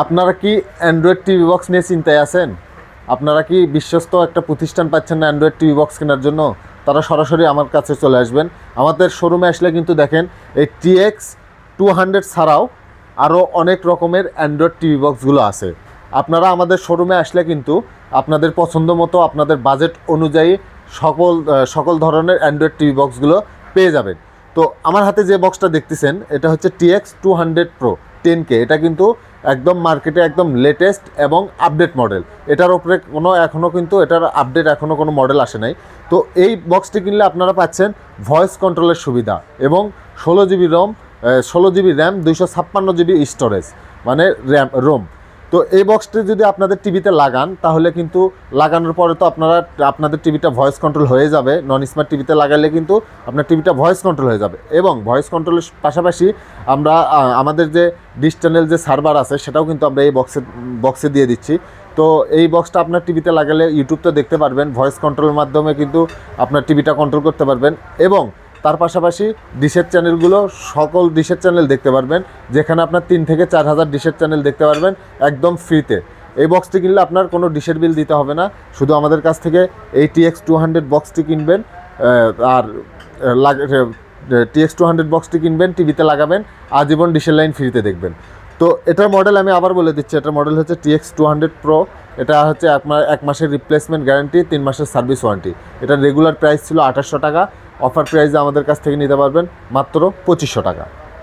আপনারা কি Android TV box নিয়ে চিন্তায় আছেন? আপনারা কি বিশ্বস্ত একটা প্রতিষ্ঠান পাচ্ছেন না অ্যান্ড্রয়েড টিভি বক্স কেনার জন্য? তারা সরাসরি আমার কাছে চলে আসবেন। আমাদের শোরুমে আসলে কিন্তু দেখেন এই TX200 ছাড়াও আরও অনেক রকমের অ্যান্ড্রয়েড টিভি বক্সগুলো আছে। আপনারা আমাদের শোরুমে আসলে কিন্তু আপনাদের পছন্দ মতো আপনাদের বাজেট অনুযায়ী সকল ধরনের অ্যান্ড্রয়েড টিভি বক্সগুলো পেয়ে যাবেন। তো আমার হাতে যে বক্সটা দেখতেছেন এটা হচ্ছে TX200 Pro 10K। এটা কিন্তু একদম মার্কেটে একদম লেটেস্ট এবং আপডেট মডেল। এটার উপরে এখনও কিন্তু এটার আপডেট এখনও কোনো মডেল আসে নাই। তো এই বক্সটি কিনলে আপনারা পাচ্ছেন ভয়েস কন্ট্রোলের সুবিধা এবং 16GB রম 16GB র্যাম 256GB স্টোরেজ মানে রোম। তো এই বক্সটি যদি আপনাদের টিভিতে লাগান তাহলে কিন্তু লাগানোর পরে তো আপনাদের টিভিটা ভয়েস কন্ট্রোল হয়ে যাবে। নন স্মার্ট টিভিতে লাগালে কিন্তু আপনার টিভিটা ভয়েস কন্ট্রোল হয়ে যাবে এবং ভয়েস কন্ট্রোলের পাশাপাশি আমরা আমাদের যে ডিশ চ্যানেল যে সার্ভার আছে সেটাও কিন্তু আমরা এই বক্সে দিয়ে দিচ্ছি। তো এই বক্সটা আপনার টিভিতে লাগালে ইউটিউব তো দেখতে পারবেন, ভয়েস কন্ট্রোলের মাধ্যমে কিন্তু আপনার টিভিটা কন্ট্রোল করতে পারবেন এবং তার পাশাপাশি ডিশের চ্যানেলগুলো সকল ডিশের চ্যানেল দেখতে পারবেন, যেখানে আপনার 3 থেকে 4 হাজার ডিশের চ্যানেল দেখতে পারবেন একদম ফ্রিতে। এই বক্সটি কিনলে আপনার কোনো ডিশের বিল দিতে হবে না, শুধু আমাদের কাছ থেকে এই TX200 বক্সটি কিনবেন আর TX200 বক্সটি কিনবেন, টিভিতে লাগাবেন, আজীবন ডিশের লাইন ফ্রিতে দেখবেন। তো এটার মডেল আমি আবার বলে দিচ্ছি, এটার মডেল হচ্ছে TX200 Pro। এটা হচ্ছে 1 মাসের রিপ্লেসমেন্ট গ্যারান্টি, 3 মাসের সার্ভিস ওয়ারেন্টি। এটার রেগুলার প্রাইস ছিল 2800 টাকা, অফার প্রাইসে আমাদের কাছ থেকে নিতে পারবেন মাত্র 2500 টাকা।